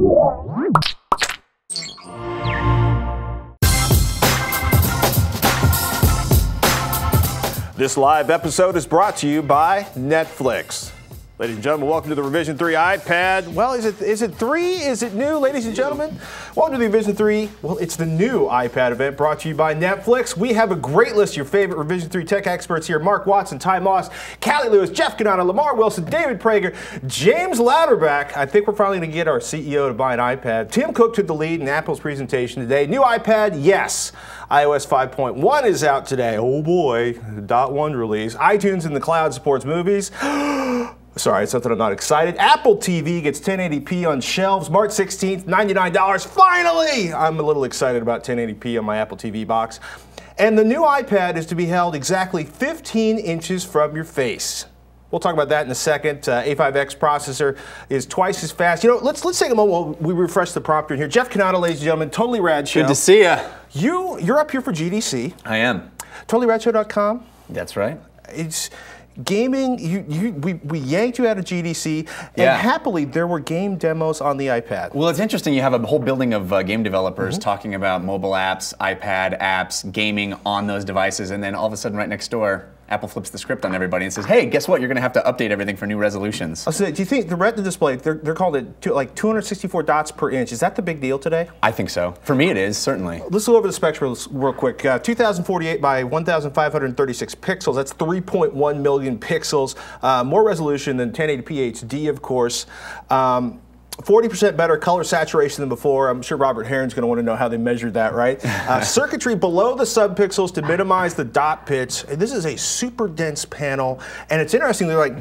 This live episode is brought to you by Netflix. Ladies and gentlemen, welcome to the Revision 3 iPad. Well, is it 3? Is it new, ladies and gentlemen? Welcome to the Revision 3. Well, it's the new iPad event brought to you by Netflix. We have a great list of your favorite Revision 3 tech experts here. Mark Watson, Ty Moss, Cali Lewis, Jeff Canata, Lamarr Wilson, David Prager, James Louderback. I think we're finally going to get our CEO to buy an iPad. Tim Cook took the lead in Apple's presentation today. New iPad, yes. iOS 5.1 is out today. Oh boy, .1 release. iTunes in the cloud supports movies. Sorry, it's something I'm not excited. Apple TV gets 1080p on shelves March 16th, $99. Finally! I'm a little excited about 1080p on my Apple TV box. And the new iPad is to be held exactly 15 inches from your face. We'll talk about that in a second. A5X processor is twice as fast. You know, let's take a moment while we refresh the prompter in here. Jeff Canata, ladies and gentlemen, Totally Rad Show. Good to see ya. You're up here for GDC. I am. TotallyRadShow.com. That's right. It's gaming. We yanked you out of GDC, and happily there were game demos on the iPad. Well, it's interesting. You have a whole building of game developers talking about mobile apps, iPad apps, gaming on those devices, and then all of a sudden, right next door, Apple flips the script on everybody and says, "Hey, guess what? You're going to have to update everything for new resolutions." So, do you think the Retina display? They're called it like 264 dots per inch. Is that the big deal today? I think so. For me, it is certainly. Let's go over the specs real quick. 2048 by 1536 pixels. That's 3.1 million pixels. More resolution than 1080p HD, of course. 40% better color saturation than before. I'm sure Robert Heron's going to want to know how they measured that, right? Circuitry below the subpixels to minimize the dot pitch. This is a super dense panel, and it's interesting. They're like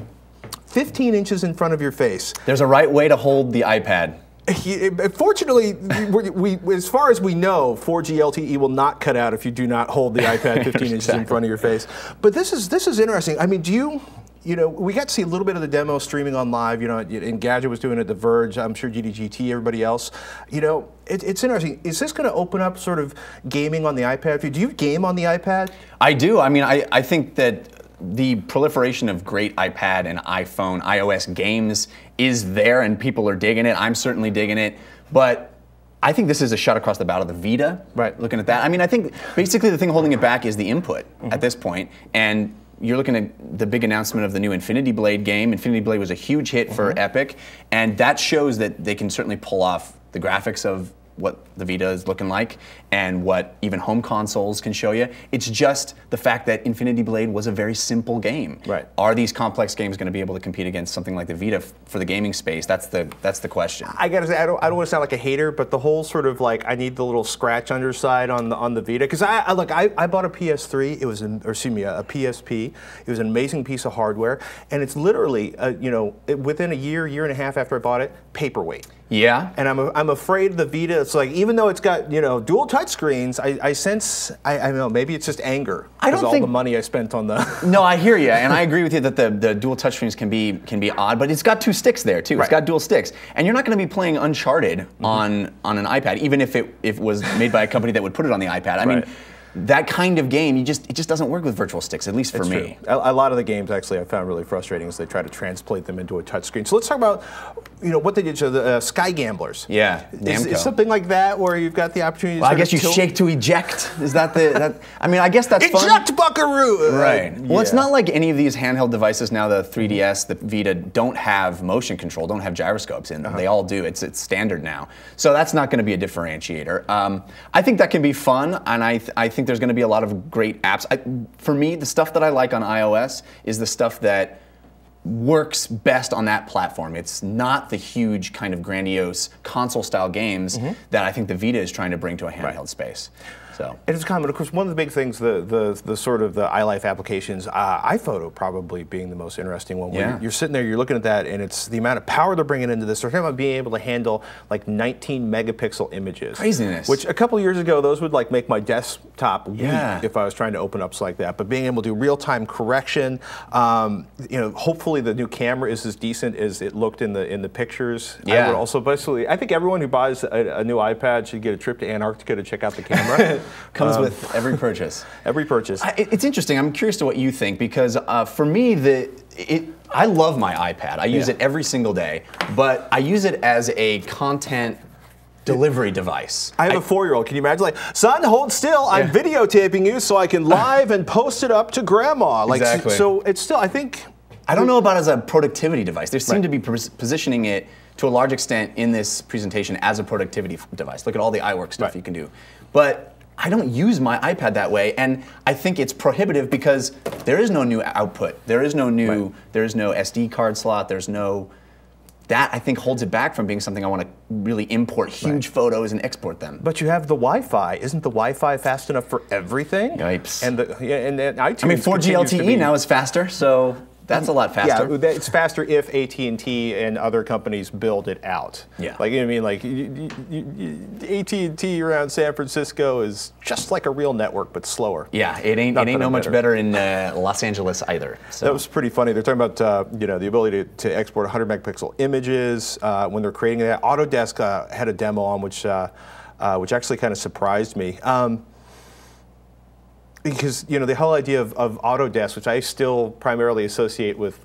15 inches in front of your face. There's a right way to hold the iPad. Fortunately, as far as we know, 4G LTE will not cut out if you do not hold the iPad 15 inches in front of your face. But this is interesting. I mean, you know, we got to see a little bit of the demo streaming on live. You know, Engadget was doing it at The Verge. I'm sure GDGT, everybody else. You know, it's interesting. Is this going to open up sort of gaming on the iPad? Do you game on the iPad? I do. I mean, I think that the proliferation of great iPad and iPhone, iOS games is there, and people are digging it. I'm certainly digging it, but I think this is a shot across the bow to the Vita. Right. Looking at that, I mean, I think basically the thing holding it back is the input at this point, and you're looking at the big announcement of the new Infinity Blade game. Infinity Blade was a huge hit for Epic, and that shows that they can certainly pull off the graphics of what the Vita is looking like and what even home consoles can show you. It's just the fact that Infinity Blade was a very simple game. Right. Are these complex games going to be able to compete against something like the Vita for the gaming space? That's the question. I gotta say, I don't want to sound like a hater, but the whole sort of like I need the little scratch underside on the Vita, because I bought a PS3. It was a PSP. It was an amazing piece of hardware, and it's literally within a year and a half after I bought it, paperweight. Yeah. And I'm afraid the Vita, it's like, even though it's got, dual touch screens, I sense, I don't know, maybe it's just anger. I don't think all the money I spent on the... No, I hear you, and I agree with you that the dual touch screens can be odd, but it's got two sticks there too. Right. It's got dual sticks. And you're not going to be playing Uncharted on an iPad, even if it was made by a company that would put it on the iPad. I mean, that kind of game, it just doesn't work with virtual sticks, at least for me. True. A lot of the games, actually, I found really frustrating as they try to translate them into a touchscreen. So let's talk about, what they did to the Sky Gamblers. Yeah, is something like that where you've got the opportunity to I guess you shake to eject. Is that I mean, I guess that's fun. Eject, buckaroo! Right. Well, it's not like any of these handheld devices now, the 3DS, the Vita, don't have motion control, don't have gyroscopes in them. They all do. It's standard now. So that's not going to be a differentiator. I think that can be fun, and I think there's going to be a lot of great apps. For me, the stuff that I like on iOS is the stuff that works best on that platform. It's not the huge kind of grandiose console-style games that I think the Vita is trying to bring to a handheld space. So. And it's common, of course, one of the big things, the sort of the iLife applications, iPhoto probably being the most interesting one. Where you're sitting there, you're looking at that, and it's the amount of power they're bringing into this. They're talking about being able to handle like 19 megapixel images. Craziness. Which a couple years ago, those would like make my desktop weak if I was trying to open up like that. But being able to do real-time correction, hopefully the new camera is as decent as it looked in the pictures. Yeah. I would also basically, I think everyone who buys a new iPad should get a trip to Antarctica to check out the camera. Comes with every purchase. Every purchase. It's interesting. I'm curious to what you think because for me, I love my iPad. I use it every single day, but I use it as a content delivery device. I have a 4-year-old. Can you imagine? Like, son, hold still. I'm videotaping you so I can live and post it up to grandma. Like, exactly. So it's still, I think. I don't know about it as a productivity device. They seem to be positioning it to a large extent in this presentation as a productivity device. Look at all the iWork stuff you can do. But I don't use my iPad that way, and I think it's prohibitive because there is no new output. There is no new, there is no SD card slot. There's no. That, I think, holds it back from being something I want to really import huge photos and export them. But you have the Wi-Fi. Isn't the Wi-Fi fast enough for everything? Yipes. And iTunes. I mean, 4G LTE now is faster, so that's a lot faster. Yeah, it's faster if AT&T and other companies build it out. Yeah. Like, I mean, like, AT&T around San Francisco is just like a real network, but slower. Yeah, it ain't no much better in Los Angeles either. So. That was pretty funny. They're talking about the ability to export 100 megapixel images when they're creating that. Autodesk had a demo on which actually kind of surprised me. Because the whole idea of Autodesk, which I still primarily associate with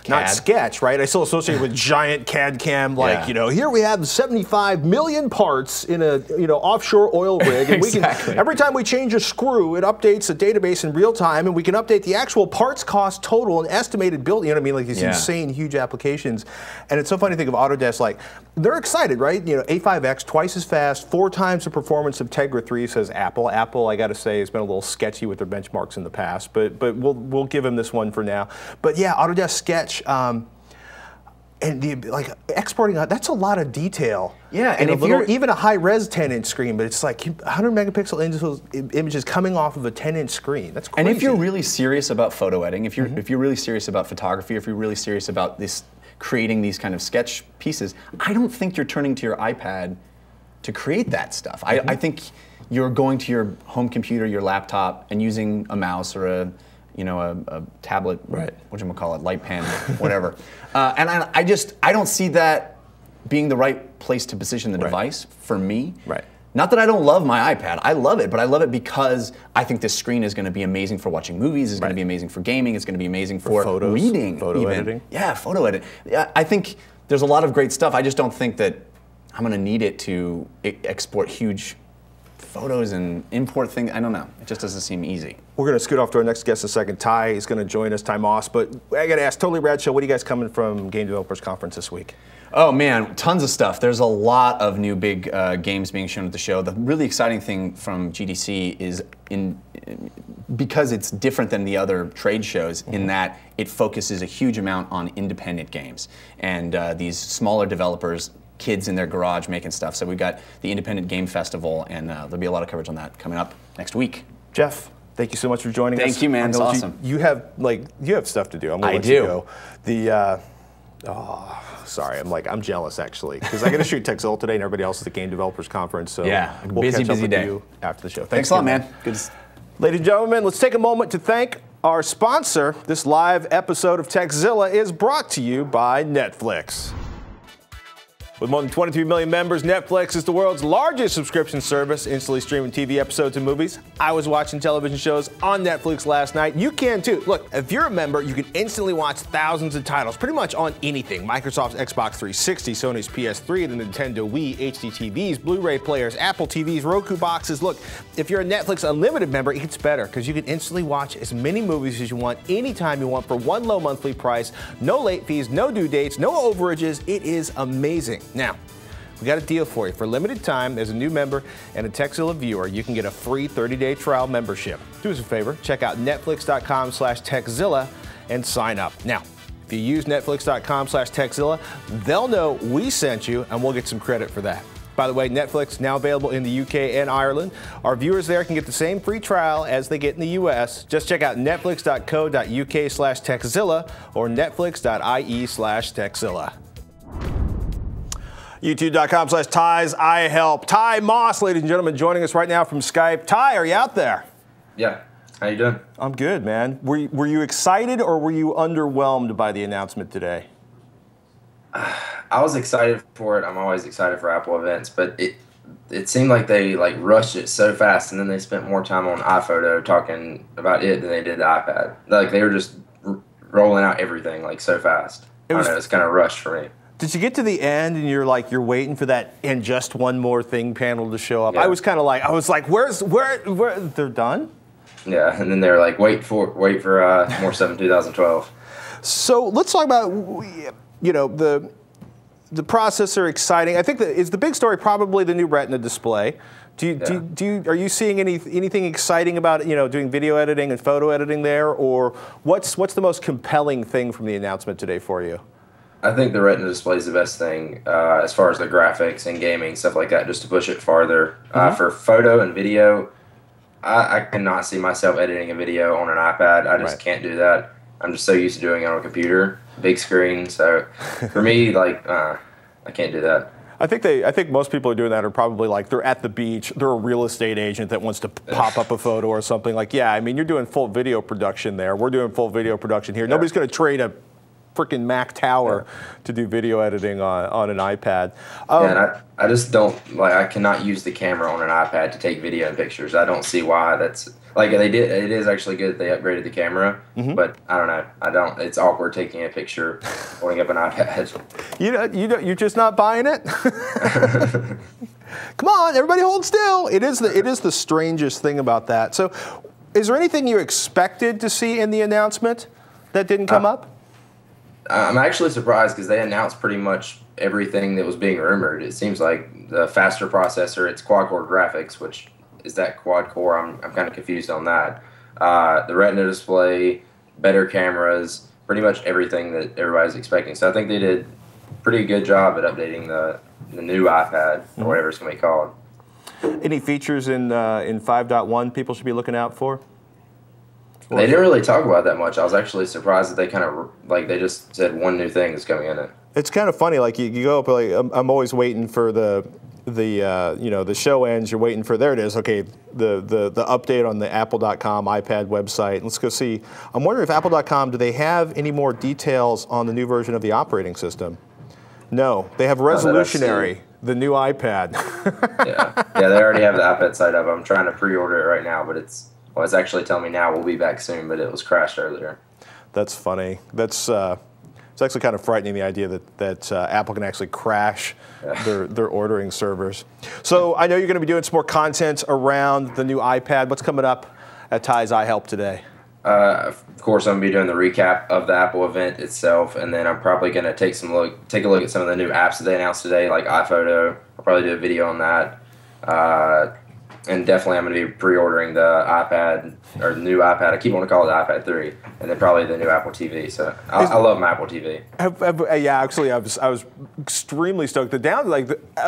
not Sketch, right? I still associate with giant CAD CAM, like here we have 75 million parts in a offshore oil rig, and we can every time we change a screw, it updates a database in real time, and we can update the actual parts cost total and estimated build. You know what I mean? Like these insane huge applications, and it's so funny to think of Autodesk like they're excited, right? A5X twice as fast, 4 times the performance of Tegra 3, says Apple. Apple, I got to say, has been a little sketchy with their benchmarks in the past, but we'll give them this one for now. But yeah, Autodesk Sketch and exporting that's a lot of detail. Yeah, and if even a high-res 10-inch screen, but it's like 100 megapixel images coming off of a 10-inch screen. That's crazy. And if you're really serious about photo editing, if you're really serious about photography, if you're really serious about creating these kind of sketch pieces, I don't think you're turning to your iPad to create that stuff. I think you're going to your home computer, your laptop, and using a mouse or a tablet, whatchamacallit, light pen, whatever. And I don't see that being the right place to position the device for me. Right. Not that I don't love my iPad. I love it, but I love it because I think this screen is going to be amazing for watching movies. It's going to be amazing for gaming. It's going to be amazing for photos, reading. Photo editing. Yeah, photo editing. Yeah, I think there's a lot of great stuff. I just don't think that I'm going to need it to export huge photos and import things. I don't know. It just doesn't seem easy. We're going to scoot off to our next guest in a second. Ty is going to join us, Ty Moss. But I got to ask, totally Rad Show, what are you guys coming from Game Developers Conference this week? Oh man, tons of stuff. There's a lot of new big games being shown at the show. The really exciting thing from GDC is because it's different than the other trade shows in that it focuses a huge amount on independent games and these smaller developers, kids in their garage making stuff. So we've got the Independent Game Festival, and there'll be a lot of coverage on that coming up next week. Jeff, thank you so much for joining us. Thank you, man. It's awesome. You have stuff to do. I'm gonna let you go. Sorry, I'm jealous actually because I got to shoot Texil today, and everybody else is at Game Developers Conference. So yeah, we'll busy catch up with day. you after the show. Thanks a lot, man. Good. Ladies and gentlemen, let's take a moment to thank our sponsor. This live episode of Techzilla is brought to you by Netflix. With more than 23 million members, Netflix is the world's largest subscription service, instantly streaming TV episodes and movies. I was watching television shows on Netflix last night. You can too. Look, if you're a member, you can instantly watch thousands of titles, pretty much on anything. Microsoft's Xbox 360, Sony's PS3, the Nintendo Wii, HD TVs, Blu-ray players, Apple TVs, Roku boxes. Look, if you're a Netflix Unlimited member, it gets better because you can instantly watch as many movies as you want, anytime you want, for one low monthly price. No late fees, no due dates, no overages. It is amazing. Now, we got a deal for you. For a limited time, as a new member and a Techzilla viewer, you can get a free 30-day trial membership. Do us a favor, check out netflix.com/Techzilla and sign up. Now, if you use netflix.com/Techzilla, they'll know we sent you, and we'll get some credit for that. By the way, Netflix now available in the UK and Ireland. Our viewers there can get the same free trial as they get in the US. Just check out netflix.co.uk/Techzilla or netflix.ie/Techzilla. YouTube.com/Ty's iHelp. Ty Moss, ladies and gentlemen, joining us right now from Skype. Ty, are you out there? Yeah. How you doing? I'm good, man. Were you excited or were you underwhelmed by the announcement today? I was excited for it. I'm always excited for Apple events, but it seemed like they like rushed it so fast, and then they spent more time on iPhoto talking about it than they did the iPad. Like they were just rolling out everything like so fast. I don't know, it's kind of rushed for me. Did you get to the end and you're waiting for that and just one more thing panel to show up? Yeah. I was like, where they're done? Yeah, and then they were like, wait for more stuff in 2012. So let's talk about, you know, the processor. Exciting. I think is the big story probably the new Retina display. Are you seeing anything exciting about, you know, doing video editing and photo editing there, or what's the most compelling thing from the announcement today for you? I think the Retina display is the best thing as far as the graphics and gaming, stuff like that, just to push it farther. For photo and video, I cannot see myself editing a video on an iPad. I just can't do that. I'm just so used to doing it on a computer, big screen. So for me, like, I can't do that. I think most people are doing that are probably like they're at the beach, they're a real estate agent that wants to pop up a photo or something. Like, yeah, I mean, you're doing full video production there. We're doing full video production here. Yeah. Nobody's going to trade a freaking Mac Tower to do video editing on an iPad. And I just don't, like, I cannot use the camera on an iPad to take video and pictures. I don't see why that's, like, it is actually good that they upgraded the camera, but I don't know. It's awkward taking a picture holding up an iPad. You're just not buying it? Come on, everybody hold still. It is the strangest thing about that. So is there anything you expected to see in the announcement that didn't come up? I'm actually surprised because they announced pretty much everything that was being rumored. It seems like the faster processor, it's quad-core graphics, which is that quad-core? I'm kind of confused on that. The Retina display, better cameras, pretty much everything that everybody's expecting. So I think they did a pretty good job at updating the new iPad, or whatever it's going to be called. Any features in 5.1 people should be looking out for? They didn't really talk about that much. I was actually surprised that they kind of, like, they just said one new thing is coming in it. It's kind of funny. Like you go up, like I'm always waiting for the show ends. You're waiting for, there it is. Okay, the update on the Apple.com iPad website. Let's go see. I'm wondering if Apple.com, do they have any more details on the new version of the operating system? No, they have Resolutionary, the new iPad. yeah, they already have the iPad site up. I'm trying to pre-order it right now, but it's actually telling me now we'll be back soon, but it was crashed earlier. That's funny. That's it's actually kind of frightening, the idea that Apple can actually crash their ordering servers. So I know you're going to be doing some more content around the new iPad. What's coming up at Ty's iHelp today? Of course, I'm going to be doing the recap of the Apple event itself, and then I'm probably going to take a look at some of the new apps that they announced today, like iPhoto. I'll probably do a video on that. And definitely I'm going to be pre-ordering the iPad, or the new iPad. I keep wanting to call it the iPad 3, and then probably the new Apple TV. So I love my Apple TV. Yeah, actually, I was extremely stoked. I'm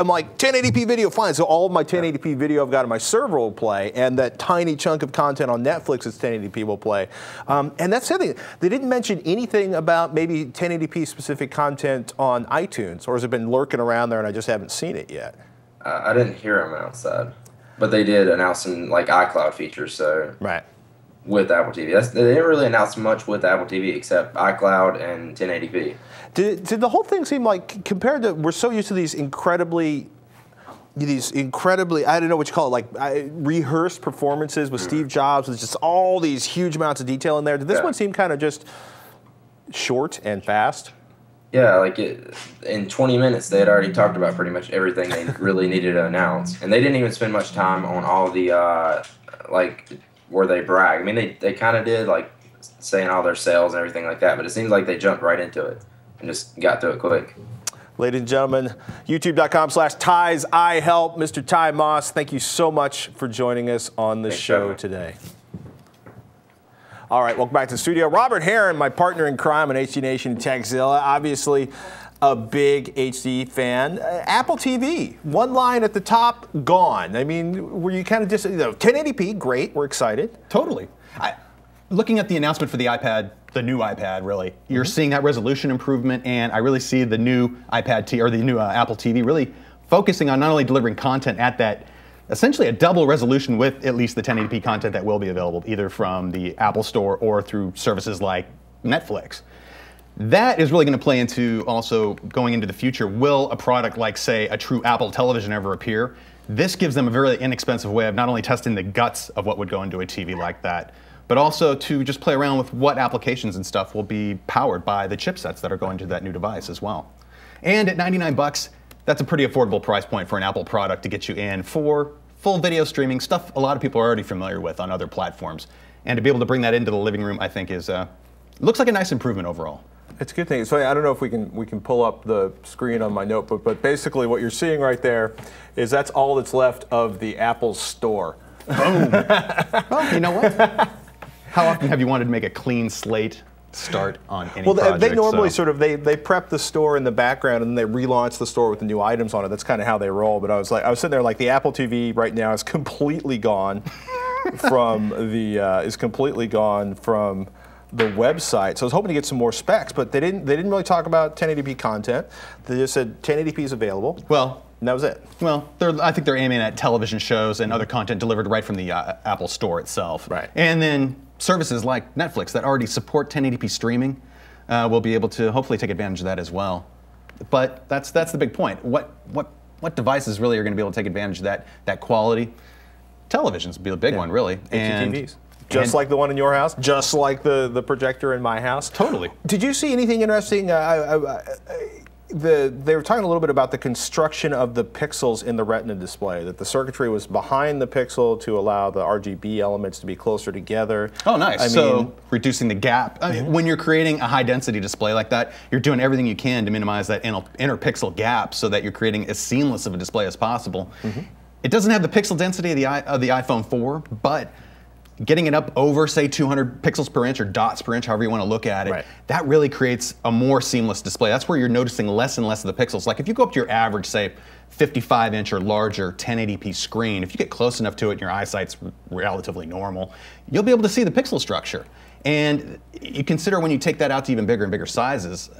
like 1080p video, fine. So all of my 1080p video I've got on my server will play, and that tiny chunk of content on Netflix is 1080p will play. And that's the other thing. They didn't mention anything about maybe 1080p specific content on iTunes, or has it been lurking around there and I just haven't seen it yet? I didn't hear them announce that. But they did announce some like iCloud features, so with Apple TV. They didn't really announce much with Apple TV except iCloud and 1080p. Did the whole thing seem like, compared to, we're so used to these incredibly, I don't know what you call it, like rehearsed performances with Steve Jobs with just all these huge amounts of detail in there. Did this one seem kind of just short and fast? Yeah, like in 20 minutes, they had already talked about pretty much everything they really needed to announce. And they didn't even spend much time on all the, like, where they brag. I mean, they kind of did, like, saying all their sales and everything like that, but it seems like they jumped right into it and just got through it quick. Ladies and gentlemen, youtube.com/Ty's iHelp. Mr. Ty Moss, thank you so much for joining us on the show today. All right, welcome back to the studio. Robert Heron, my partner in crime on HDNation and TechZilla, obviously a big HD fan. Apple TV, one line at the top, gone. I mean, were you kind of just, 1080p, great, we're excited. Totally. Looking at the announcement for the iPad, the new iPad, really, you're seeing that resolution improvement, and I really see the new the new Apple TV really focusing on not only delivering content at that essentially a double resolution with at least the 1080p content that will be available either from the Apple Store or through services like Netflix. That is really going to play into also going into the future. Will a product like, say, a true Apple television ever appear? This gives them a very inexpensive way of not only testing the guts of what would go into a TV like that, but also to just play around with what applications and stuff will be powered by the chipsets that are going to that new device as well. And at 99 bucks, that's a pretty affordable price point for an Apple product to get you in for full video streaming, stuff a lot of people are already familiar with on other platforms. And to be able to bring that into the living room, I think is looks like a nice improvement overall. It's a good thing. So I don't know if we can pull up the screen on my notebook, but basically what you're seeing right there is that's all that's left of the Apple Store. Boom. Well, you know what? How often have you wanted to make a clean slate start on any project? They normally sort of they prep the store in the background and then they relaunch the store with the new items on it. That's kind of how they roll. But I was sitting there like the Apple TV right now is completely gone from the website. So I was hoping to get some more specs, but they didn't really talk about 1080p content. They just said 1080p is available. Well, and that was it. Well, I think they're aiming at television shows and other content delivered right from the Apple Store itself. Right. And then services like Netflix that already support 1080p streaming will be able to hopefully take advantage of that as well. But that's the big point. What devices really are going to be able to take advantage of that quality? Televisions will be the big one, really. And TVs. Just like the one in your house, just like the projector in my house. Totally. Did you see anything interesting? They were talking a little bit about the construction of the pixels in the Retina display, that the circuitry was behind the pixel to allow the RGB elements to be closer together. Oh, nice. So reducing the gap. I mean, when you're creating a high-density display like that, you're doing everything you can to minimize that inter-pixel gap so that you're creating as seamless of a display as possible. It doesn't have the pixel density of the iPhone 4, but getting it up over, say, 200 pixels per inch or dots per inch, however you want to look at it, that really creates a more seamless display. That's where you're noticing less and less of the pixels. Like if you go up to your average, say, 55-inch or larger 1080p screen, if you get close enough to it and your eyesight's relatively normal, you'll be able to see the pixel structure. And you consider when you take that out to even bigger and bigger sizes,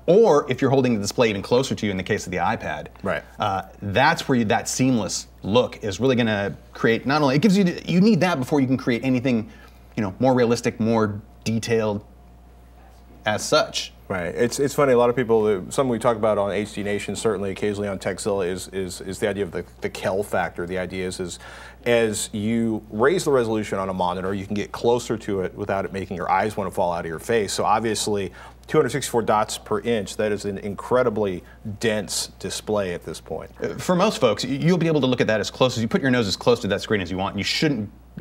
or if you're holding the display even closer to you in the case of the iPad, that's where that seamless look is really going to create, not only, it gives you, you need that before you can create anything, more realistic, more detailed as such. Right. It's funny, a lot of people, something we talk about on HDNation, certainly occasionally on Tekzilla, is the idea of the Kel factor. The idea is as you raise the resolution on a monitor, you can get closer to it without it making your eyes want to fall out of your face. So obviously, 264 dots per inch, that is an incredibly dense display at this point. For most folks, you'll be able to look at that as close as, you put your nose as close to that screen as you want, and you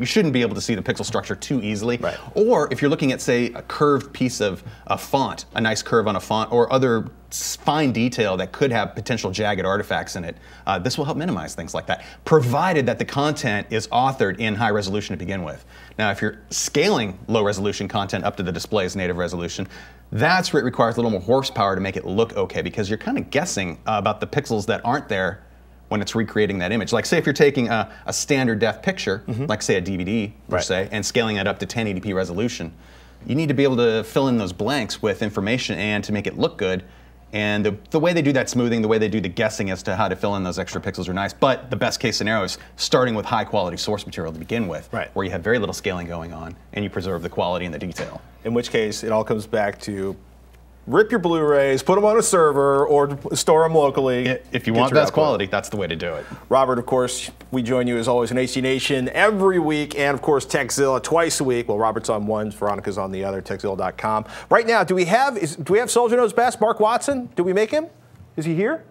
shouldn't be able to see the pixel structure too easily. Or if you're looking at, say, a curved piece of a font, a nice curve on a font, or other fine detail that could have potential jagged artifacts in it, this will help minimize things like that, provided that the content is authored in high resolution to begin with. Now, if you're scaling low resolution content up to the display's native resolution, that's where it requires a little more horsepower to make it look okay, because you're kind of guessing about the pixels that aren't there when it's recreating that image. Like say if you're taking a standard def picture, like say a DVD per se, and scaling it up to 1080p resolution, you need to be able to fill in those blanks with information and to make it look good. And the way they do that smoothing, the way they do the guessing as to how to fill in those extra pixels are nice. But the best case scenario is starting with high quality source material to begin with, where you have very little scaling going on and you preserve the quality and the detail. In which case, it all comes back to rip your Blu-rays, put them on a server, or store them locally. If you want best quality, that's the way to do it. Robert, of course, we join you as always in HDNation every week, and of course Tekzilla twice a week. Well, Robert's on one, Veronica's on the other, Tekzilla.com. Right now, do we have Soldier Knows Best, Mark Watson? Did we make him? Is he here?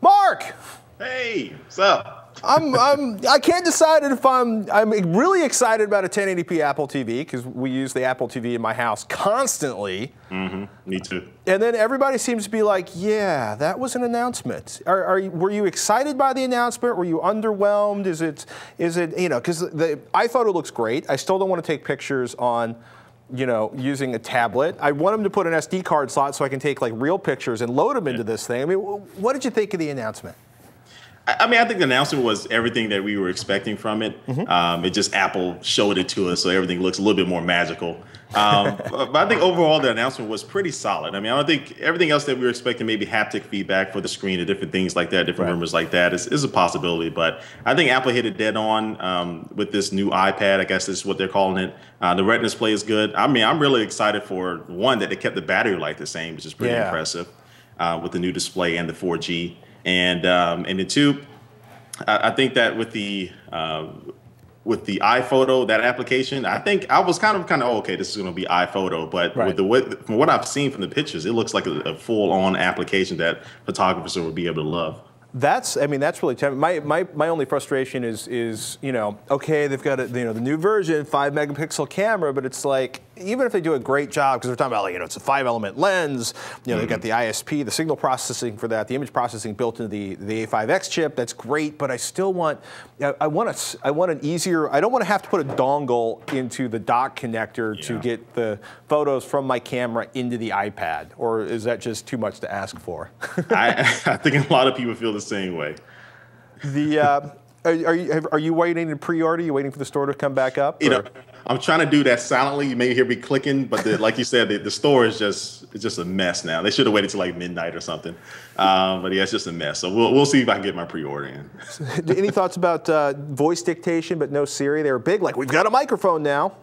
Mark! Hey, what's up? I can't decide if I'm really excited about a 1080p Apple TV, because we use the Apple TV in my house constantly. Me too. And then everybody seems to be like, yeah, that was an announcement. Were you excited by the announcement? Were you underwhelmed? Is it because I thought it looks great. I still don't want to take pictures on, using a tablet. I want them to put an SD card slot so I can take like real pictures and load them into this thing. I mean, what did you think of the announcement? I think the announcement was everything that we were expecting from it. It just Apple showed it to us, so everything looks a little bit more magical. But I think overall the announcement was pretty solid. I mean, I don't think everything else that we were expecting, maybe haptic feedback for the screen and different things like that, different rumors like that, is a possibility. But I think Apple hit it dead on with this new iPad. I guess this is what they're calling it. The Retina display is good. I mean, I'm really excited for one that they kept the battery life the same, which is pretty impressive with the new display and the 4G. And then two, I think that with the iPhoto, that application, I think I was kind of okay, this is going to be iPhoto, but from what I've seen from the pictures, it looks like a full-on application that photographers would be able to love. That's really tempting. My only frustration is okay, they've got the new version, 5-megapixel camera, but it's like, even if they do a great job, because we're talking about it's a 5-element lens, they've got the ISP, the signal processing for that, the image processing built into the A5X chip. That's great, but I still want an easier. I don't want to have to put a dongle into the dock connector to get the photos from my camera into the iPad, or is that just too much to ask for? I think a lot of people feel the same way. Are you waiting to pre-order? Are you waiting for the store to come back up? I'm trying to do that silently. You may hear me clicking, but like you said, the store is just a mess now. They should have waited till like midnight or something. But yeah, it's just a mess. So we'll see if I can get my pre-order in. Any thoughts about voice dictation but no Siri? They were big, like, we've got a microphone now.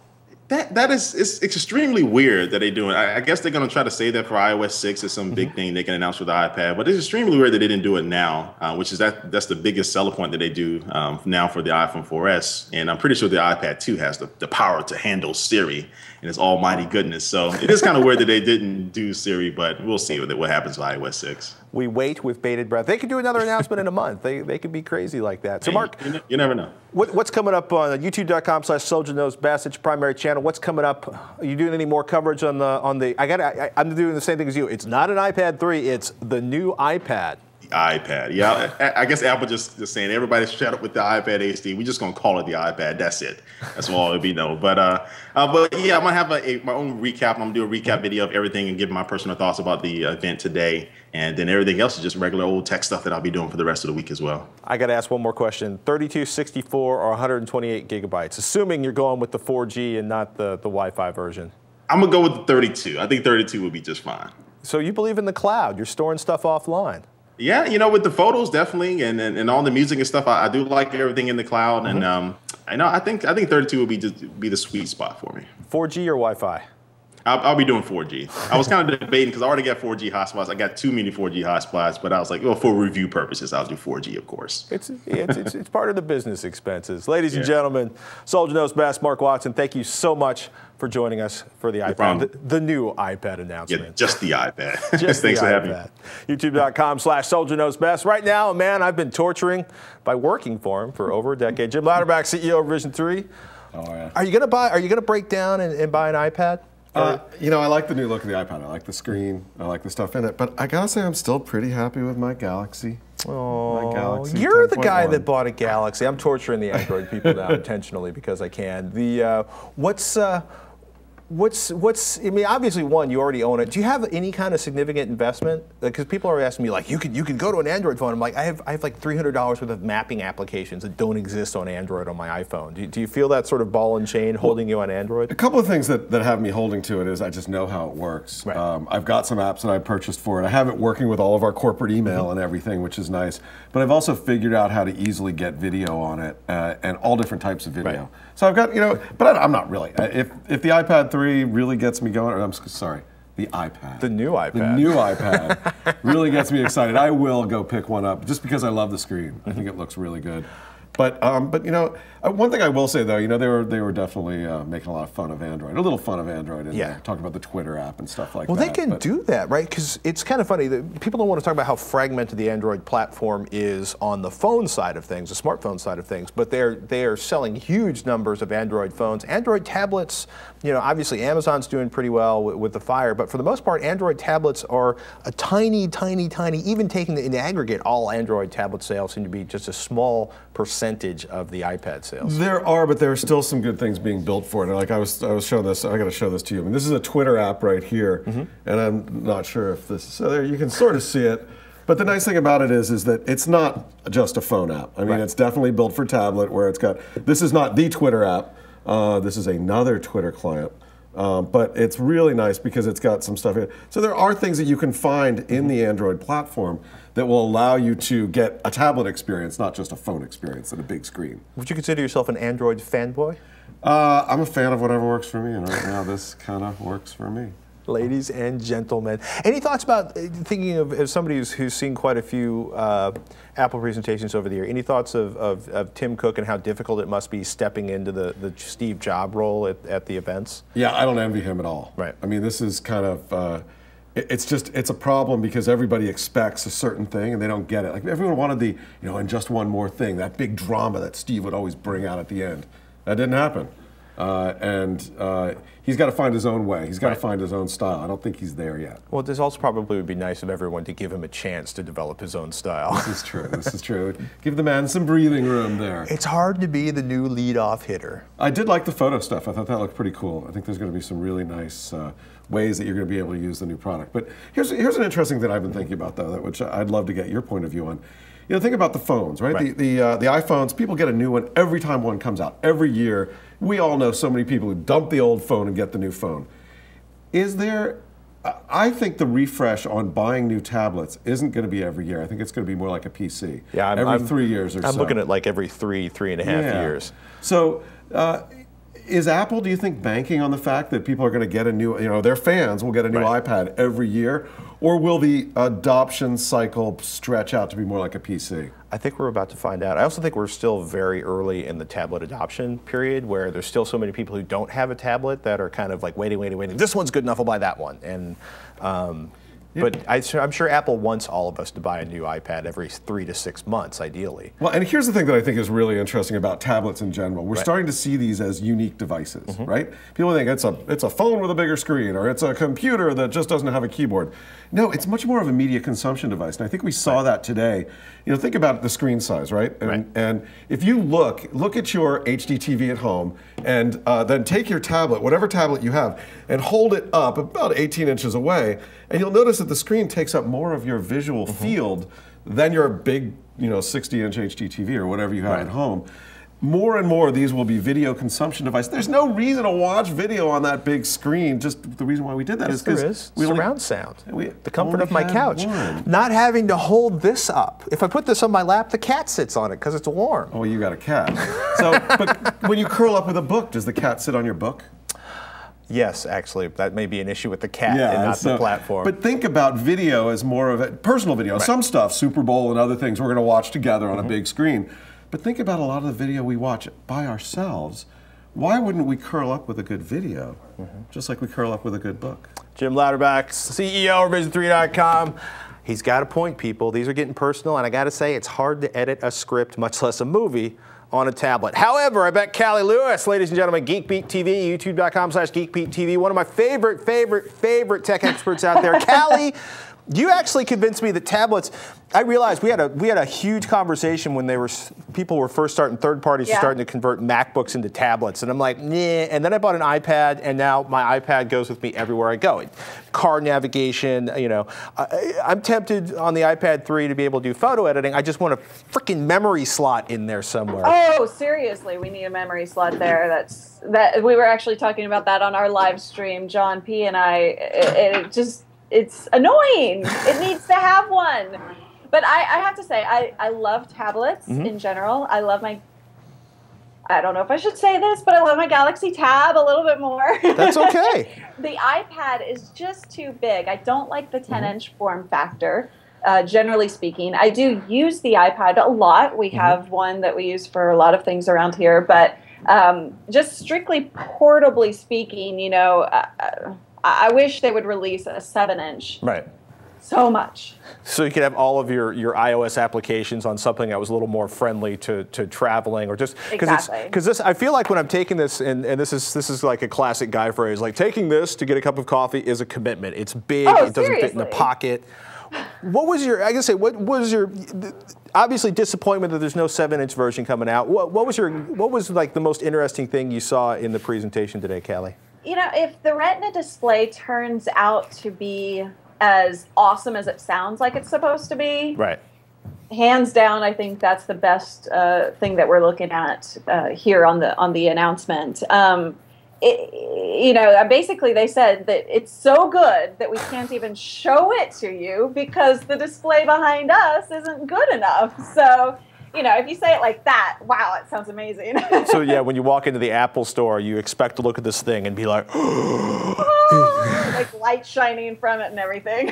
It's extremely weird that they do it. I guess they're going to try to say that for iOS 6 is some big thing they can announce for the iPad, but it's extremely weird that they didn't do it now, which is that's the biggest seller point that they do now for the iPhone 4S. And I'm pretty sure the iPad 2 has the power to handle Siri and its almighty goodness. So it is kind of weird that they didn't do Siri, but we'll see what happens with iOS 6. We wait with bated breath. They could do another announcement in a month. They could be crazy like that. So, Mark, you never know. What's coming up on youtube.com/SoldierKnowsBest? It's your primary channel. What's coming up? Are you doing any more coverage on the? I'm doing the same thing as you. It's not an iPad 3. It's the new iPad. iPad. Yeah, I guess Apple just saying everybody shut up with the iPad HD. We're just gonna call it the iPad. That's it. That's all it'll be known. But yeah, I'm gonna have my own recap. I'm gonna do a recap video of everything and give my personal thoughts about the event today. And then everything else is just regular old tech stuff that I'll be doing for the rest of the week as well. I got to ask one more question. 32, 64, or 128 gigabytes, assuming you're going with the 4G and not the Wi-Fi version? I'm going to go with the 32. I think 32 would be just fine. So you believe in the cloud. You're storing stuff offline. Yeah, with the photos, definitely, and all the music and stuff, I do like everything in the cloud. And I think 32 would be the sweet spot for me. 4G or Wi-Fi? I'll be doing 4G. I was kind of debating because I already got 4G hotspots. I got too many 4G hotspots, but I was like, well, for review purposes, I'll do 4G, of course. It's part of the business expenses. Ladies and gentlemen, Soldier Knows Best, Mark Watson, thank you so much for joining us for the iPad, the new iPad announcement. Yeah, just the iPad. Just Thanks for having me. YouTube.com/SoldierKnowsBest. Right now, a man I've been torturing by working for him for over a decade. Jim Louderback, CEO of Vision 3. Oh, yeah. Are you gonna break down and buy an iPad? I like the new look of the iPad. I like the screen. I like the stuff in it. But I gotta say, I'm still pretty happy with my Galaxy. Oh, you're the guy that bought a Galaxy. I'm torturing the Android people now intentionally because I can. I mean, obviously, one, you already own it. Do you have any kind of significant investment? Because people are asking me, like, you could go to an Android phone. I'm like, I have like $300 worth of mapping applications that don't exist on Android on my iPhone. Do you feel that sort of ball and chain holding you on Android? A couple of things that have me holding to it is I just know how it works. Right. I've got some apps that I purchased for it. I have it working with all of our corporate email and everything, which is nice. But I've also figured out how to easily get video on it and all different types of video. Right. So I've got, but I'm not really. If the iPad 3 really gets me going, I'm sorry, the iPad. The new iPad. The new iPad really gets me excited. I will go pick one up just because I love the screen. I think it looks really good. But one thing I will say though, they were definitely making a lot of fun of Android, a little fun of Android, and talking about the Twitter app and stuff like that. Well, they can do that, right? Because it's kind of funny that people don't want to talk about how fragmented the Android platform is on the phone side of things, the smartphone side of things. But they are selling huge numbers of Android phones, Android tablets. Obviously Amazon's doing pretty well with the Fire, but for the most part, Android tablets are a tiny. Even taking in aggregate, all Android tablet sales seem to be just a small percentage of the iPad sales. There are, but there are still some good things being built for it. Like I was showing this. I got to show this to you. I mean, this is a Twitter app right here, and I'm not sure if this. So there, you can sort of see it. But the nice thing about it is that it's not just a phone app. I mean, it's definitely built for tablet. Where it's got. This is not the Twitter app. This is another Twitter client. But it's really nice because it's got some stuff in it. So there are things that you can find in the Android platform that will allow you to get a tablet experience, not just a phone experience and a big screen. Would you consider yourself an Android fanboy? I'm a fan of whatever works for me, and right now this kind of works for me. Ladies and gentlemen, any thoughts about thinking of as somebody who's seen quite a few Apple presentations over the year? Any thoughts of Tim Cook and how difficult it must be stepping into the Steve Jobs role at the events? Yeah, I don't envy him at all. Right. I mean, this is kind of it's a problem because everybody expects a certain thing and they don't get it. Like everyone wanted and just one more thing, that big drama that Steve would always bring out at the end. That didn't happen. He's got to find his own way. He's got to find his own style. I don't think he's there yet. Well, this also probably would be nice of everyone to give him a chance to develop his own style. This is true. This is true. Give the man some breathing room there. It's hard to be the new leadoff hitter. I did like the photo stuff. I thought that looked pretty cool. I think there's going to be some really nice ways that you're going to be able to use the new product. But here's an interesting thing I've been thinking about, though, which I'd love to get your point of view on. Think about the phones, right? The iPhones, people get a new one every time one comes out. Every year, we all know so many people who dump the old phone and get the new phone. I think the refresh on buying new tablets isn't going to be every year. I think it's going to be more like a PC. Yeah, every 3 years or so. I'm looking at like every three and a half years. So, is Apple, do you think, banking on the fact that people are going to get a new, their fans will get a new iPad every year? Or will the adoption cycle stretch out to be more like a PC? I think we're about to find out. I also think we're still very early in the tablet adoption period where there's still so many people who don't have a tablet that are kind of like waiting. This one's good enough, I'll buy that one. And but I'm sure Apple wants all of us to buy a new iPad every 3 to 6 months, ideally. Well, and here's the thing that I think is really interesting about tablets in general. We're starting to see these as unique devices, right? People think it's a phone with a bigger screen, or it's a computer that just doesn't have a keyboard. No, it's much more of a media consumption device, and I think we saw that today. Think about the screen size, right? And if you look at your HD TV at home, and then take your tablet, whatever tablet you have, and hold it up about 18 inches away, and you'll notice that the screen takes up more of your visual field than your big, 60-inch HD TV or whatever you have at home. More and more, these will be video consumption devices. There's no reason to watch video on that big screen. Just the reason why we did that is because surround sound. The comfort of my couch. Not having to hold this up. If I put this on my lap, the cat sits on it because it's warm. Oh, you got a cat. But when you curl up with a book, does the cat sit on your book? Yes, actually, that may be an issue with the cat and not the platform. But think about video as more of a personal video. Some stuff, Super Bowl and other things, we're going to watch together on a big screen. But think about a lot of the video we watch by ourselves. Why wouldn't we curl up with a good video, just like we curl up with a good book? Jim Louderback, CEO of Revision3.com. He's got a point, people. These are getting personal, and I got to say, it's hard to edit a script, much less a movie, on a tablet. However, I bet Cali Lewis, ladies and gentlemen, GeekbeatTV, youtube.com/GeekbeatTV, one of my favorite tech experts out there. Cali, you actually convinced me that tablets. I realized we had a huge conversation when people were first starting, third parties starting to convert MacBooks into tablets, and I'm like, nah. And then I bought an iPad, and now my iPad goes with me everywhere I go. Car navigation, I'm tempted on the iPad 3 to be able to do photo editing. I just want a freaking memory slot in there somewhere. Oh, seriously, we need a memory slot there. We were actually talking about that on our live stream, John P. and I. It's annoying. It needs to have one. But I have to say, I love tablets in general. I love I don't know if I should say this, but I love my Galaxy Tab a little bit more. That's okay. The iPad is just too big. I don't like the 10-inch form factor, generally speaking. I do use the iPad a lot. We have one that we use for a lot of things around here. But just strictly portably speaking, I wish they would release a 7-inch. Right. So much. So you could have all of your iOS applications on something that was a little more friendly to traveling, or just because this, I feel like when I'm taking this, and this is like a classic guy phrase, like taking this to get a cup of coffee is a commitment. It's big. It doesn't fit in the pocket. What was your? I gotta say, what was your? Obviously, disappointment that there's no 7-inch version coming out. What was like the most interesting thing you saw in the presentation today, Callie? If the Retina display turns out to be as awesome as it sounds like it's supposed to be, right? Hands down, I think that's the best thing that we're looking at here on the announcement. Basically they said that it's so good that we can't even show it to you because the display behind us isn't good enough. So, you know, if you say it like that, wow, it sounds amazing. So yeah, when you walk into the Apple store, you expect to look at this thing and be like, like light shining from it and everything.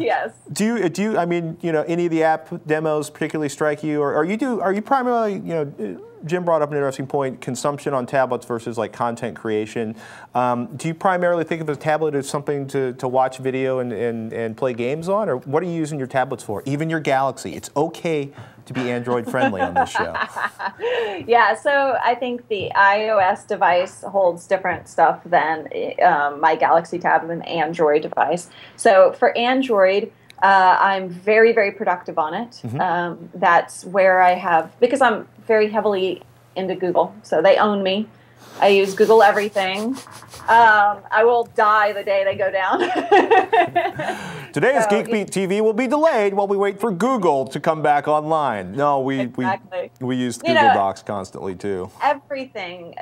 Yes. Do you? I mean, you know, any of the app demos particularly strike you, or are you primarily, you know? Jim brought up an interesting point: consumption on tablets versus like content creation. Do you primarily think of a tablet as something to watch video and play games on, or what are you using your tablets for? Even your Galaxy, it's okay to be Android friendly on this show. Yeah, so I think the iOS device holds different stuff than my Galaxy Tab and Android device. So for Android, I'm very, very productive on it. Mm-hmm. That's where I have, because I'm very heavily into Google, so they own me. I use Google everything. I will die the day they go down. Today's GeekbeatTV will be delayed while we wait for Google to come back online. No, we use Google Docs constantly too. Everything.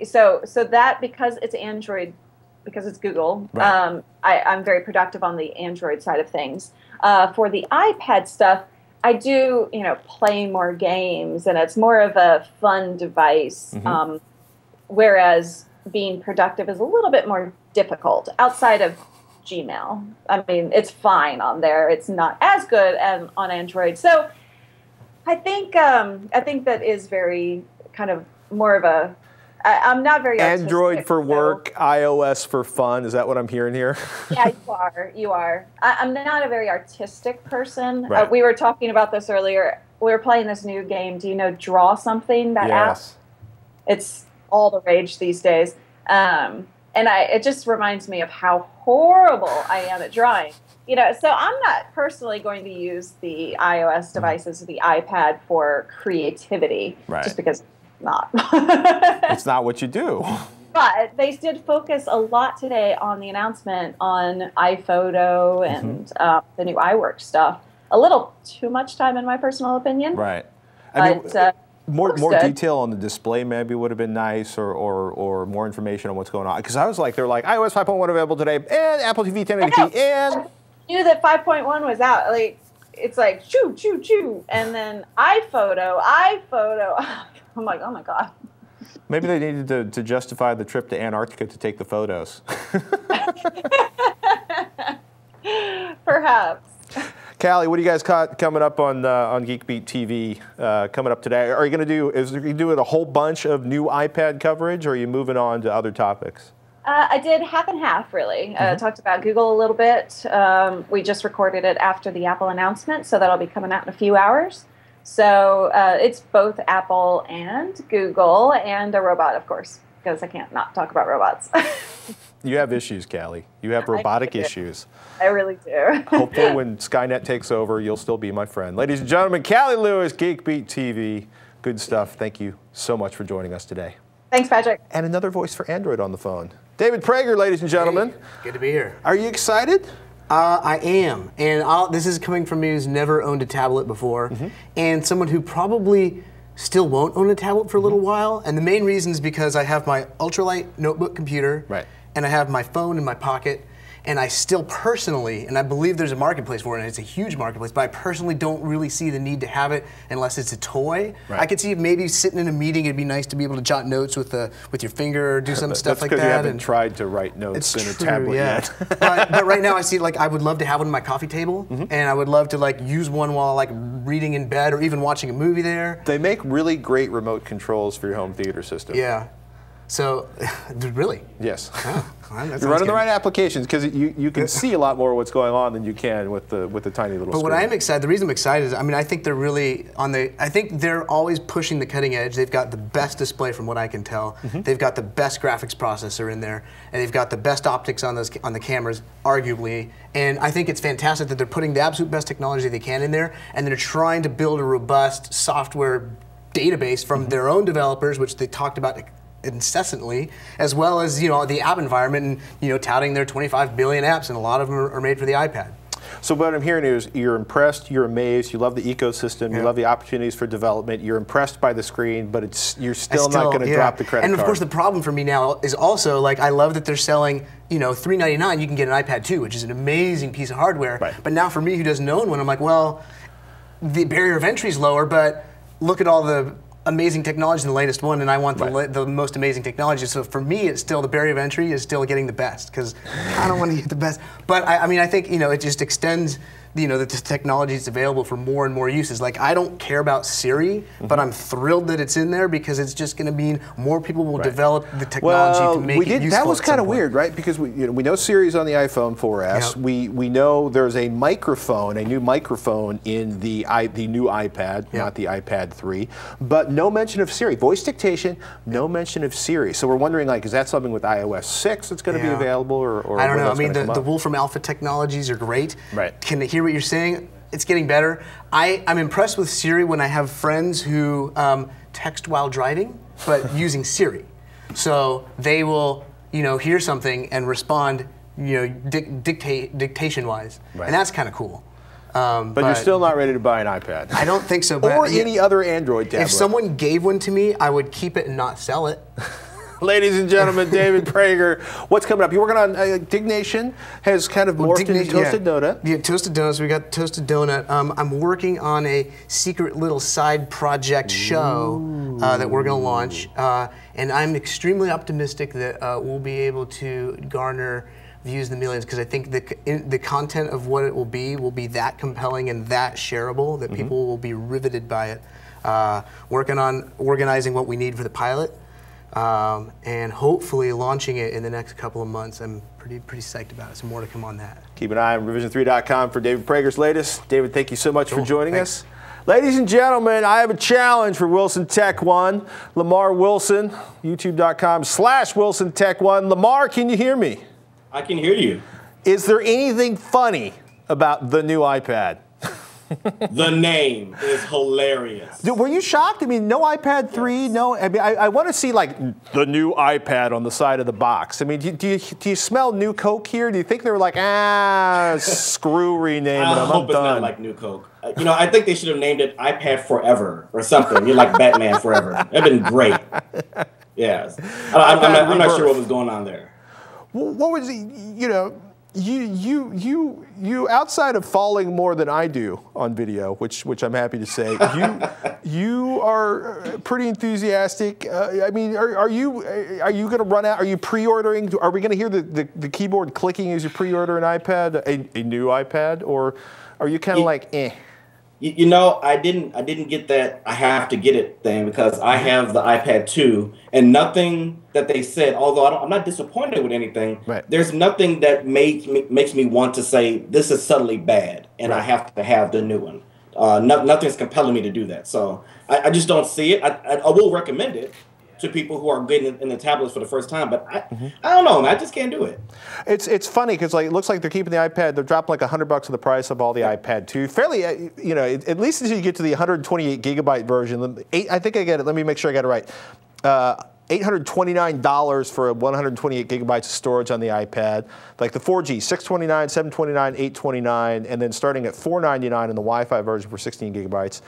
So that, because it's Android, because it's Google, right. I'm very productive on the Android side of things. For the iPad stuff, I do, you know, play more games, and it's more of a fun device. Mm-hmm. Whereas being productive is a little bit more difficult outside of Gmail. I mean, it's fine on there. It's not as good as on Android. So I think that is very kind of more of a. I'm not very Android for work, iOS for fun. Is that what I'm hearing here? Yeah, you are. I'm not a very artistic person. Right. We were talking about this earlier. We were playing this new game. Do you know Draw Something? That app? It's all the rage these days. And it just reminds me of how horrible I am at drawing. You know, so I'm not personally going to use the iOS devices, the iPad, for creativity, right. Just because it's not. It's not what you do. But they did focus a lot today on the announcement on iPhoto and the new iWork stuff. A little too much time, in my personal opinion. Right. But, more detail on the display maybe would have been nice, or more information on what's going on. Because I was like, they're like, iOS 5.1 available today, and Apple TV 1080p, and I knew that 5.1 was out. Like, it's like choo choo choo, and then iPhoto. I'm like, oh my god. Maybe they needed to justify the trip to Antarctica to take the photos. Perhaps. Cali, what do you guys got coming up on GeekbeatTV coming up today? Are you going to do? Is you doing a whole bunch of new iPad coverage, or are you moving on to other topics? I did half and half, really. Talked about Google a little bit. We just recorded it after the Apple announcement, so that'll be coming out in a few hours. So it's both Apple and Google, and a robot, of course, because I can't not talk about robots. You have issues, Cali. You have robotic issues. I really do. Hopefully when Skynet takes over, you'll still be my friend. Ladies and gentlemen, Cali Lewis, GeekbeatTV. Good stuff. Thank you so much for joining us today. Thanks, Patrick. And another voice for Android on the phone. David Prager, ladies and gentlemen. Hey, good to be here. Are you excited? I am. And this is coming from me who's never owned a tablet before, and someone who probably still won't own a tablet for a little while. And the main reason is because I have my ultralight notebook computer, and I have my phone in my pocket, and I still personally, and I believe there's a marketplace for it, and it's a huge marketplace, but I personally don't really see the need to have it unless it's a toy. I could see maybe sitting in a meeting, it'd be nice to be able to jot notes with your finger or do some stuff like that. That's because you haven't tried to write notes in a tablet yet. but right now I see, like, I would love to have one on my coffee table, and I would love to, like, use one while, like, reading in bed or even watching a movie there. They make really great remote controls for your home theater system. Yeah. So, really? Yes. Oh, you're running the right applications, because you can see a lot more of what's going on than you can with the tiny little screen. But what I am excited, the reason I'm excited is, I mean, I think they're really I think they're always pushing the cutting edge. They've got the best display from what I can tell. They've got the best graphics processor in there, and they've got the best optics on the cameras, arguably. And I think it's fantastic that they're putting the absolute best technology they can in there, and they're trying to build a robust software database from their own developers, which they talked about incessantly, as well as, you know, the app environment, and, you know, touting their 25 billion apps, and a lot of them are made for the iPad. So what I'm hearing is you're impressed, you're amazed, you love the ecosystem, you love the opportunities for development, you're impressed by the screen, but you're still not going to drop the credit card. And of course the problem for me now is also, like, I love that they're selling, you know, $399 you can get an iPad 2, which is an amazing piece of hardware. But now for me who doesn't own one, I'm like, well, the barrier of entry is lower, but look at all the amazing technology in the latest one, and I want the most amazing technology. So for me, it's still the barrier of entry is still getting the best, because I don't want to get the best. But I mean, I think it just extends the technology is available for more and more uses. Like, I don't care about Siri, but I'm thrilled that it's in there, because it's just going to mean more people will develop the technology to make it useful. That was kind of weird, right? Because we know Siri's on the iPhone 4S. Yep. We know there's a microphone, a new microphone in the new iPad, not the iPad 3, but no mention of Siri. Voice dictation, no mention of Siri. So we're wondering, like, is that something with iOS 6 that's going to be available, or I don't know. I mean, the Wolfram Alpha technologies are great. Right. Can hear what you're saying. It's getting better. I'm impressed with Siri when I have friends who text while driving, but using Siri. So they will, hear something and respond, dictation-wise, and that's kind of cool. But you're still not ready to buy an iPad. I don't think so. But or any other Android tablet. If someone gave one to me, I would keep it and not sell it. Ladies and gentlemen, David Prager, what's coming up? You're working on DigNation has kind of morphed into Toasted Donut. Yeah, Toasted Donuts. We got Toasted Donut. I'm working on a secret little side project show that we're going to launch, and I'm extremely optimistic that we'll be able to garner views in the millions, because I think the content of what it will be that compelling and that shareable that people will be riveted by it. Working on organizing what we need for the pilot. And hopefully launching it in the next couple of months. I'm pretty psyched about it. So more to come on that. Keep an eye on revision3.com for David Prager's latest. David, thank you so much for joining us. Ladies and gentlemen, I have a challenge for WilsonTech1. Lamarr Wilson, youtube.com/WilsonTech1. Lamarr, can you hear me? I can hear you. Is there anything funny about the new iPad? The name is hilarious. Dude, were you shocked? I mean, no iPad 3, no. I mean, I want to see like the new iPad on the side of the box. I mean, do you smell New Coke here? Do you think they were like, screw renaming I hope it's not like New Coke. I think they should have named it iPad Forever or something. You're like Batman Forever. That'd been great. Yes. I'm not sure what was going on there. What was you outside of falling more than I do on video, which I'm happy to say, you are pretty enthusiastic. I mean, are you going to run out? Are you pre-ordering? Are we going to hear the keyboard clicking as you pre-order an iPad, a new iPad, or are you kind of like eh? I didn't get that I have to get it thing, because I have the iPad 2, and nothing that they said, although I'm not disappointed with anything, there's nothing that makes me want to say this is suddenly bad and I have to have the new one. Nothing's compelling me to do that. So I just don't see it. I will recommend it to people who are getting in the tablets for the first time, but I don't know, man. I just can't do it. It's funny because it looks like they're keeping the iPad. They're dropping like $100 of the price of all the iPad 2. Fairly, at least until you get to the 128 gigabyte version. I think I get it. Let me make sure I got it right. $829 for 128 gigabytes of storage on the iPad. Like the 4G, $629, $729, $829, and then starting at $499 in the Wi-Fi version for 16 gigabytes.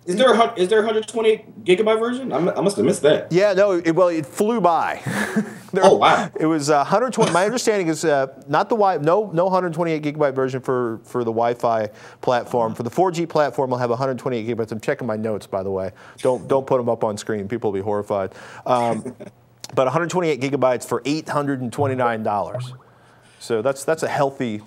Is there a 128 gigabyte version? I must have missed that. Yeah, no. It flew by. Oh wow! It was 120. My understanding is not the no 128 gigabyte version for the Wi-Fi platform. For the 4G platform, we'll have 128 gigabytes. I'm checking my notes, by the way. Don't put them up on screen. People will be horrified. But 128 gigabytes for $829. So that's a healthy.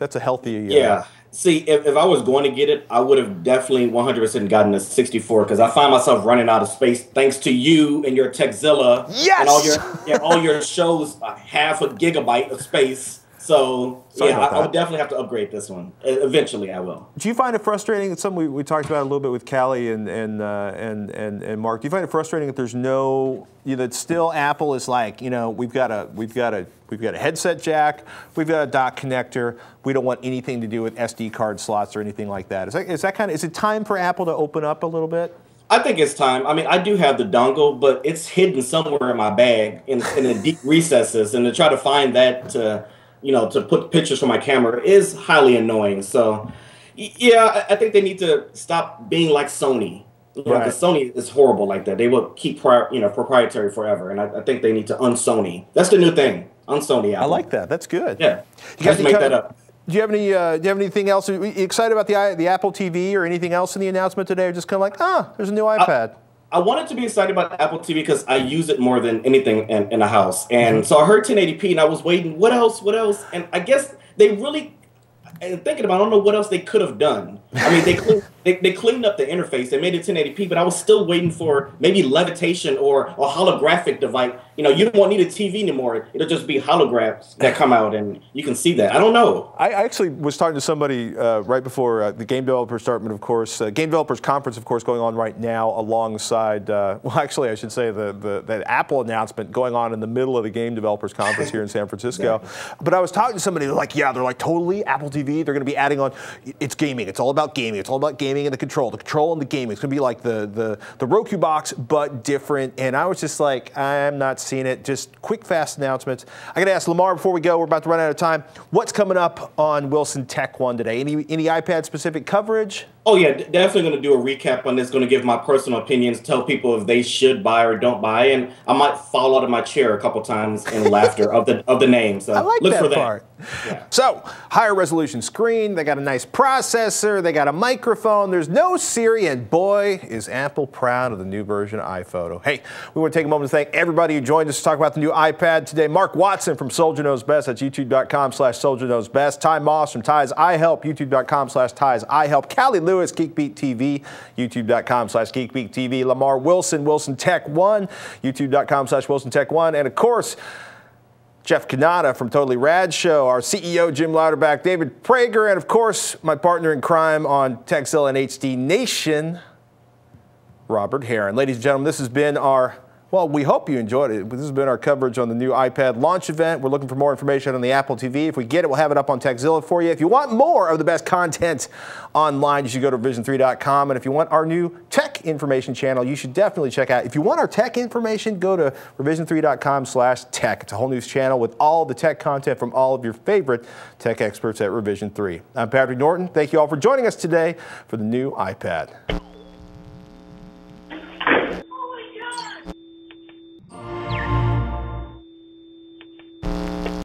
Yeah. See, if I was going to get it, I would have definitely 100% gotten a 64, because I find myself running out of space thanks to you and your Techzilla. Yes! And all your shows, half a gigabyte of space. So I would definitely have to upgrade this one. Eventually, I will. Do you find it frustrating? It's something we talked about a little bit with Cali and Mark. Do you find it frustrating that there's no, that still Apple is like, we've got a headset jack, we've got a dock connector. We don't want anything to do with SD card slots or anything like that. Is it time for Apple to open up a little bit? I think it's time. I mean, I do have the dongle, but it's hidden somewhere in my bag in the deep recesses, and to try to find that to put pictures for my camera is highly annoying. So, yeah, I think they need to stop being like Sony. Because Sony is horrible like that. They will keep proprietary forever, and I think they need to un-Sony. That's the new thing, un-Sony Apple. I like that. That's good. Yeah, you have to make that up. Do you have anything else? Are you excited about the Apple TV or anything else in the announcement today? Or just kind of like, there's a new iPad. I wanted to be excited about Apple TV because I use it more than anything in the house. And so I heard 1080p and I was waiting, what else? And I guess they really, and thinking about it, I don't know what else they could have done. I mean, they cleaned up the interface. They made it 1080p, but I was still waiting for maybe levitation or a holographic device. You know, you don't need a TV anymore. It'll just be holograms that come out, and you can see that. I don't know. I actually was talking to somebody right before the Game Developers Department, of course, Game Developers Conference, of course, going on right now alongside, well, actually, I should say the Apple announcement going on in the middle of the Game Developers Conference here in San Francisco. Yeah. But I was talking to somebody like, they're like, totally, Apple TV, they're going to be adding on, it's gaming. It's all about gaming. It's all about gaming and the control and the gaming. It's going to be like the Roku box, but different. And I was just like, I'm not seeing it. Just quick, fast announcements. I got to ask Lamarr before we go. We're about to run out of time. What's coming up on WilsonTech1 today? Any iPad specific coverage? Oh yeah, definitely going to do a recap on this. Going to give my personal opinions, tell people if they should buy or don't buy, and I might fall out of my chair a couple times in laughter of the name. So I like look that for part. Yeah. So higher resolution screen. They got a nice processor. They got a microphone. There's no Siri, and boy, is Apple proud of the new version of iPhoto. Hey, we want to take a moment to thank everybody who joined us to talk about the new iPad today. Mark Watson from Soldier Knows Best. That's youtube.com/Soldier Knows Best. Ty Moss from Ty's iHelp. youtube.com/Ty's iHelp. Cali Lewis, GeekbeatTV. youtube.com/GeekbeatTV. Lamarr Wilson, WilsonTech1. youtube.com/WilsonTech1. And of course, Jeff Canata from Totally Rad Show, our CEO, Jim Louderback, David Prager, and of course, my partner in crime on Tekzilla and HDNation, Robert Heron. Ladies and gentlemen, this has been our, well, we hope you enjoyed it. This has been our coverage on the new iPad launch event. We're looking for more information on the Apple TV. If we get it, we'll have it up on Tekzilla for you. If you want more of the best content online, you should go to revision3.com. And if you want our new tech information channel, you should definitely check out. If you want our tech information, go to revision3.com/tech. It's a whole news channel with all the tech content from all of your favorite tech experts at Revision 3. I'm Patrick Norton. Thank you all for joining us today for the new iPad.